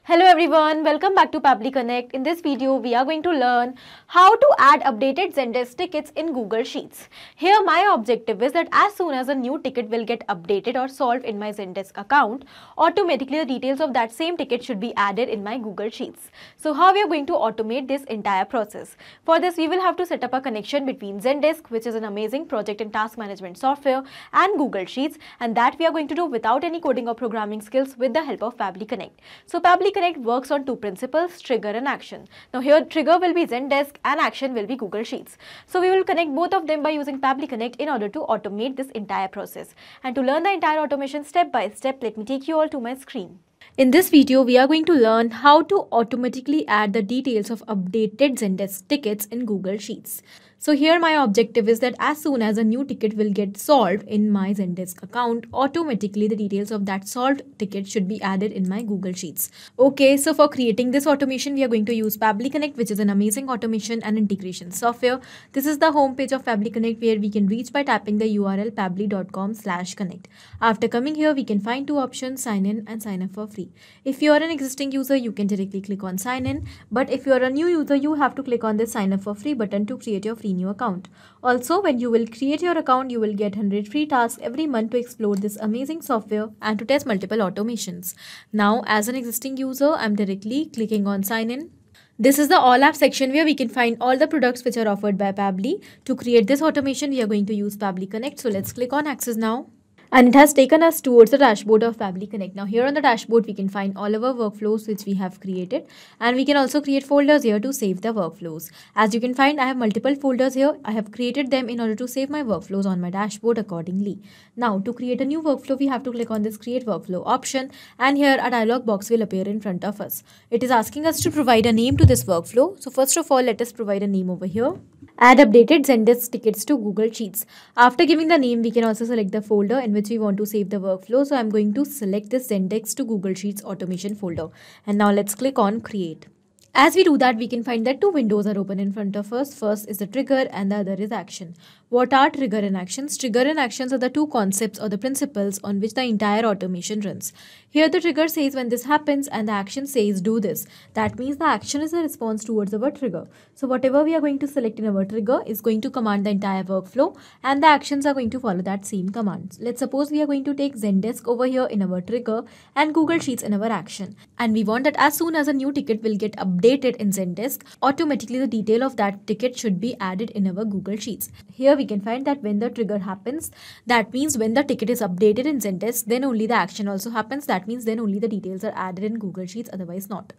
Hello everyone, welcome back to Pabbly Connect. In this video, we are going to learn how to add updated Zendesk tickets in Google Sheets. Here my objective is that as soon as a new ticket will get updated or solved in my Zendesk account, automatically the details of that same ticket should be added in my Google Sheets. So how we are going to automate this entire process? For this, we will have to set up a connection between Zendesk, which is an amazing project and task management software, and Google Sheets, and that we are going to do without any coding or programming skills with the help of Pabbly Connect. So Pabbly Connect works on two principles, trigger and action. Now here trigger will be Zendesk and action will be Google Sheets. So we will connect both of them by using Pabbly Connect in order to automate this entire process. And to learn the entire automation step by step, let me take you all to my screen. In this video, we are going to learn how to automatically add the details of updated Zendesk tickets in Google Sheets. So here my objective is that as soon as a new ticket will get solved in my Zendesk account, automatically the details of that solved ticket should be added in my Google Sheets. Okay, so for creating this automation, we are going to use Pabbly Connect, which is an amazing automation and integration software. This is the homepage of Pabbly Connect where we can reach by tapping the URL pabbly.com/connect. After coming here, we can find two options, sign in and sign up for free. If you are an existing user, you can directly click on sign in. But if you are a new user, you have to click on this sign up for free button to create your free new account. Also, when you will create your account, you will get 100 free tasks every month to explore this amazing software and to test multiple automations. Now, as an existing user, I'm directly clicking on sign in. This is the all apps section where we can find all the products which are offered by Pabbly. To create this automation, we are going to use Pabbly Connect. So let's click on access now. And it has taken us towards the dashboard of Pabbly Connect. Now here on the dashboard, we can find all of our workflows which we have created. And we can also create folders here to save the workflows. As you can find, I have multiple folders here. I have created them in order to save my workflows on my dashboard accordingly. Now to create a new workflow, we have to click on this create workflow option. And here a dialog box will appear in front of us. It is asking us to provide a name to this workflow. So first of all, let us provide a name over here. Add updated Zendesk tickets to Google Sheets. After giving the name, we can also select the folder in which we want to save the workflow. So I'm going to select this Zendesk to Google Sheets automation folder. And now let's click on create. As we do that, we can find that two windows are open in front of us. First is the trigger and the other is action. What are trigger and actions? Trigger and actions are the two concepts or the principles on which the entire automation runs. Here the trigger says when this happens and the action says do this. That means the action is a response towards our trigger. So whatever we are going to select in our trigger is going to command the entire workflow and the actions are going to follow that same command. Let's suppose we are going to take Zendesk over here in our trigger and Google Sheets in our action. And we want that as soon as a new ticket will get updated in Zendesk, automatically the detail of that ticket should be added in our Google Sheets. Here we can find that when the trigger happens, that means when the ticket is updated in Zendesk, then only the action also happens. That means then only the details are added in Google Sheets, otherwise not.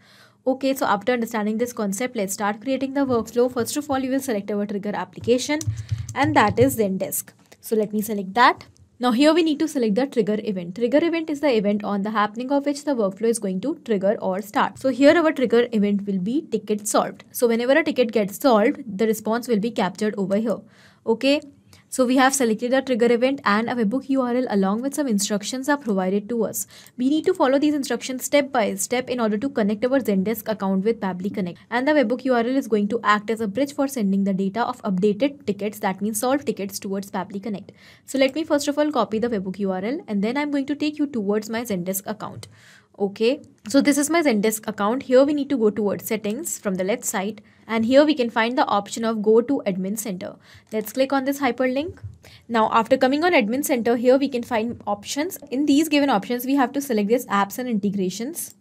Okay, so after understanding this concept, let's start creating the workflow. First of all, you will select our trigger application and that is Zendesk. So let me select that. Now here we need to select the trigger event. Trigger event is the event on the happening of which the workflow is going to trigger or start. So here our trigger event will be ticket solved. So whenever a ticket gets solved, the response will be captured over here. Okay. So we have selected the trigger event and a webhook URL along with some instructions are provided to us. We need to follow these instructions step by step in order to connect our Zendesk account with Pabbly Connect. And the webhook URL is going to act as a bridge for sending the data of updated tickets, that means solved tickets, towards Pabbly Connect. So let me first of all copy the webhook URL and then I'm going to take you towards my Zendesk account. Okay, so this is my Zendesk account. Here we need to go towards settings from the left side and here we can find the option of go to admin center. Let's click on this hyperlink. Now after coming on admin center, here we can find options. In these given options, we have to select this apps and integrations.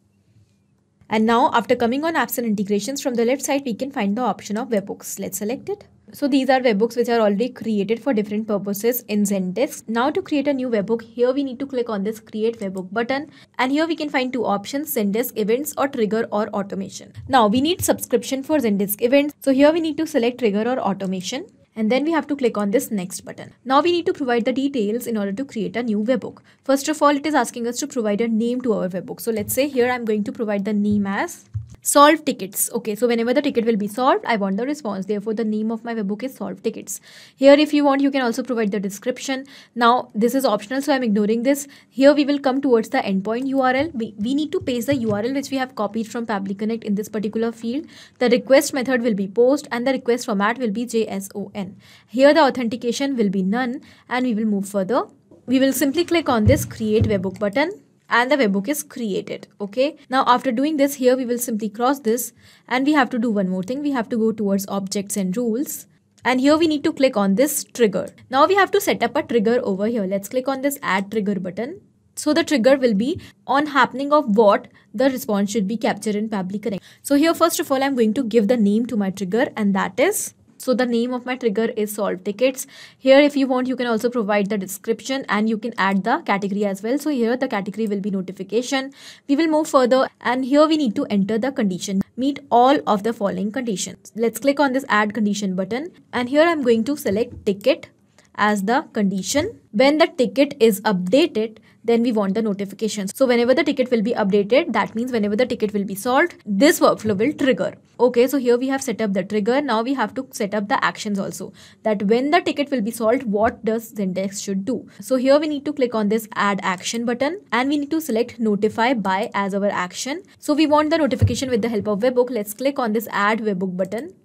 And now after coming on apps and integrations from the left side, we can find the option of webhooks. Let's select it. So these are webhooks which are already created for different purposes in Zendesk. Now to create a new webhook, here we need to click on this create webhook button. And here we can find two options, Zendesk events or trigger or automation. Now we need subscription for Zendesk events. So here we need to select trigger or automation. And then we have to click on this next button. Now we need to provide the details in order to create a new webhook. First of all, it is asking us to provide a name to our webhook. So let's say here I'm going to provide the name as solve tickets. Okay, so whenever the ticket will be solved, I want the response. Therefore, the name of my webhook is solve tickets. Here, if you want, you can also provide the description. Now, this is optional, so I'm ignoring this. Here, we will come towards the endpoint URL. We need to paste the URL which we have copied from Pabbly Connect in this particular field. The request method will be post and the request format will be JSON. Here, the authentication will be none and we will move further. We will simply click on this create webhook button. and the webhook is created. Okay, now after doing this, here we will simply cross this, and we have to do one more thing. We have to go towards objects and rules, and here we need to click on this trigger. Now we have to set up a trigger over here. Let's click on this add trigger button. So the trigger will be on happening of what the response should be captured in Pabbly Connect. So here first of all I'm going to give the name to my trigger, and that is, so the name of my trigger is solve tickets. Here if you want you can also provide the description, and you can add the category as well. So here the category will be notification. We will move further, and here we need to enter the condition. Meet all of the following conditions. Let's click on this add condition button, and here I'm going to select ticket as the condition. When the ticket is updated, then we want the notifications. So whenever the ticket will be updated, that means whenever the ticket will be solved, this workflow will trigger. Okay, so here we have set up the trigger. Now we have to set up the actions also, that when the ticket will be solved, what does Zendesk should do. So here we need to click on this add action button, and we need to select notify by as our action. So we want the notification with the help of webhook. Let's click on this add webhook button,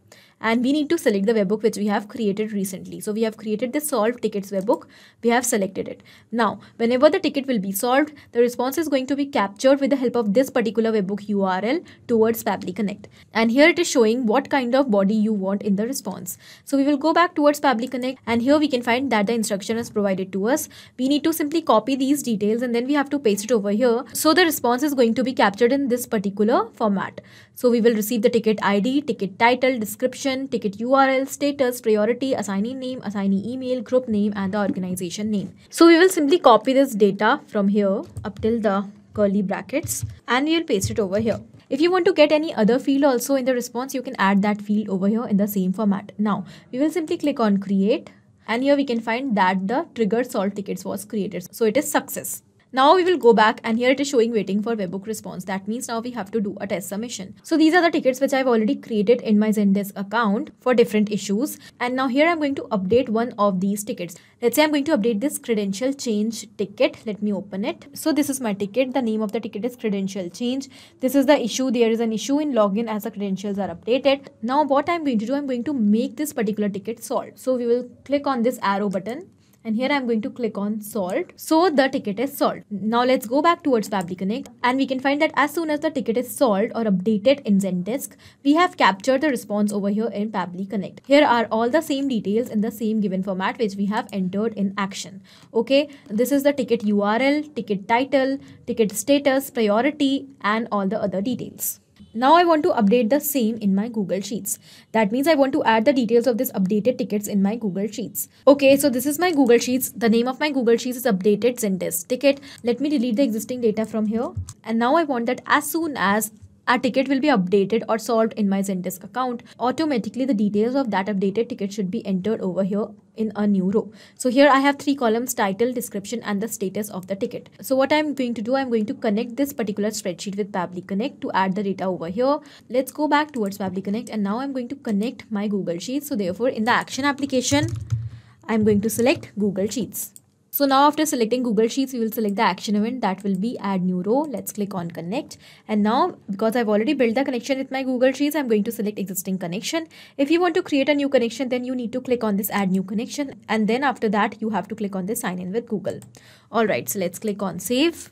and we need to select the webhook which we have created recently. So we have created the solve tickets webhook. We have selected it. Now whenever the ticket will be solved, the response is going to be captured with the help of this particular webhook URL towards Pabbly Connect, and here it is showing what kind of body you want in the response. So we will go back towards Pabbly Connect, and here we can find that the instruction is provided to us. We need to simply copy these details, and then we have to paste it over here. So the response is going to be captured in this particular format. So we will receive the ticket ID, ticket title, description, ticket URL, status, priority, assignee name, assignee email, group name, and the organization name. So we will simply copy this data from here up till the curly brackets, and we will paste it over here. If you want to get any other field also in the response, you can add that field over here in the same format. Now we will simply click on create, and here we can find that the triggered solve tickets was created. So it is success. Now we will go back, and here it is showing waiting for webhook response. That means now we have to do a test submission. So these are the tickets which I've already created in my Zendesk account for different issues. And now here I'm going to update one of these tickets. Let's say I'm going to update this credential change ticket. Let me open it. So this is my ticket. The name of the ticket is credential change. This is the issue. There is an issue in login as the credentials are updated. Now what I'm going to do, I'm going to make this particular ticket solved. So we will click on this arrow button, and here I'm going to click on solved. So the ticket is solved. Now let's go back towards Pabbly Connect, and we can find that as soon as the ticket is solved or updated in Zendesk, we have captured the response over here in Pabbly Connect. Here are all the same details in the same given format which we have entered in action. Okay, this is the ticket URL, ticket title, ticket status, priority, and all the other details. Now I want to update the same in my Google Sheets. That means I want to add the details of this updated tickets in my Google Sheets. Okay, so this is my Google Sheets. The name of my Google Sheets is updated Zendesk ticket. Let me delete the existing data from here. And now I want that as soon as a ticket will be updated or solved in my Zendesk account, automatically the details of that updated ticket should be entered over here in a new row. So here I have 3 columns: title, description, and the status of the ticket. So what I'm going to do, I'm going to connect this particular spreadsheet with Pabbly Connect to add the data over here. Let's go back towards Pabbly Connect, and now I'm going to connect my Google Sheets. So therefore in the action application, I'm going to select Google Sheets. So now after selecting Google Sheets, we will select the action event, that will be add new row. Let's click on connect. And now because I've already built the connection with my Google Sheets, I'm going to select existing connection. If you want to create a new connection, then you need to click on this add new connection. And then after that, you have to click on this sign in with Google. Alright, so let's click on save.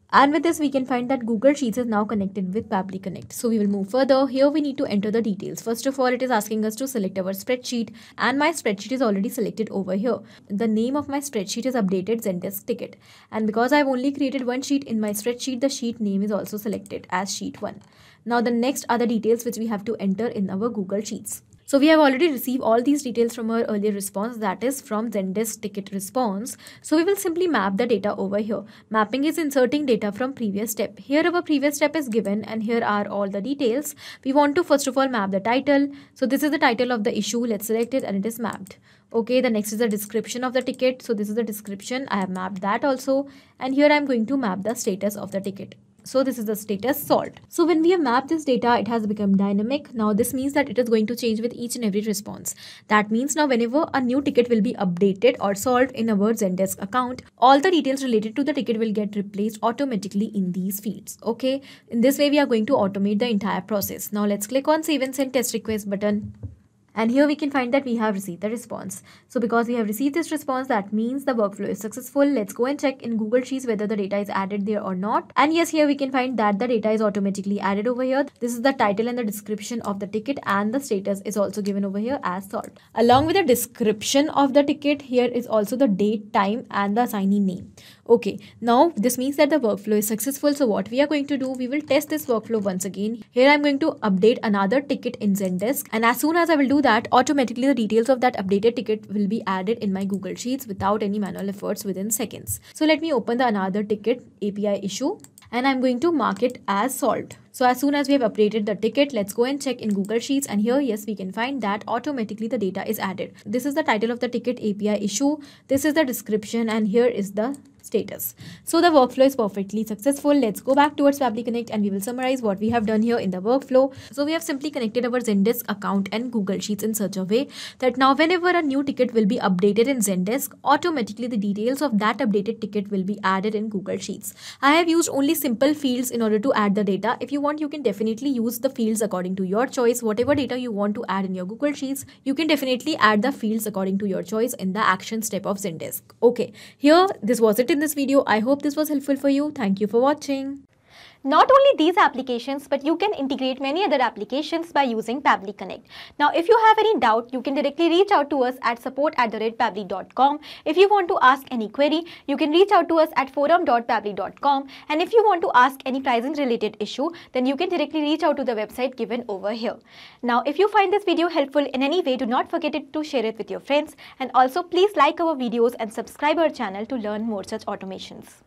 And with this, we can find that Google Sheets is now connected with Pabbly Connect. So we will move further. Here we need to enter the details. First of all, it is asking us to select our spreadsheet, and my spreadsheet is already selected over here. The name of my spreadsheet is updated Zendesk ticket. And because I've only created one sheet in my spreadsheet, the sheet name is also selected as sheet 1. Now the next are the details which we have to enter in our Google Sheets. So we have already received all these details from our earlier response, that is from Zendesk ticket response. So we will simply map the data over here. Mapping is inserting data from previous step. Here our previous step is given, and here are all the details. We want to first of all map the title. So this is the title of the issue. Let's select it, and it is mapped. Okay, the next is the description of the ticket. So this is the description. I have mapped that also. And here I'm going to map the status of the ticket. So this is the status solved. So when we have mapped this data, it has become dynamic. Now this means that it is going to change with each and every response. That means now whenever a new ticket will be updated or solved in our Zendesk account, all the details related to the ticket will get replaced automatically in these fields. Okay, in this way we are going to automate the entire process. Now let's click on save and send test request button. And here we can find that we have received the response. So because we have received this response, that means the workflow is successful. Let's go and check in Google Sheets whether the data is added there or not. And yes, here we can find that the data is automatically added over here. This is the title and the description of the ticket, and the status is also given over here as solved. Along with the description of the ticket, here is also the date, time, and the assignee name. Okay, now this means that the workflow is successful. So what we are going to do, we will test this workflow once again. Here I'm going to update another ticket in Zendesk, and as soon as I will do that, automatically the details of that updated ticket will be added in my Google Sheets without any manual efforts within seconds. So let me open the another ticket API issue, and I'm going to mark it as solved. So as soon as we have updated the ticket, let's go and check in Google Sheets, and here, yes, we can find that automatically the data is added. This is the title of the ticket API issue. This is the description, and here is the status. So the workflow is perfectly successful. Let's go back towards Pabbly Connect and we will summarize what we have done here in the workflow. So we have simply connected our Zendesk account and Google Sheets in such a way that now whenever a new ticket will be updated in Zendesk, automatically the details of that updated ticket will be added in Google Sheets. I have used only simple fields in order to add the data. If you want, you can definitely use the fields according to your choice. Whatever data you want to add in your Google Sheets, you can definitely add the fields according to your choice in the action step of Zendesk. Okay, here this was it in this video. I hope this was helpful for you. Thank you for watching. Not only these applications, but you can integrate many other applications by using Pabbly Connect. Now, if you have any doubt, you can directly reach out to us at support@pabbly.com. If you want to ask any query, you can reach out to us at forum.pabbly.com. And if you want to ask any pricing related issue, then you can directly reach out to the website given over here. Now, if you find this video helpful in any way, do not forget to share it with your friends. And also, please like our videos and subscribe our channel to learn more such automations.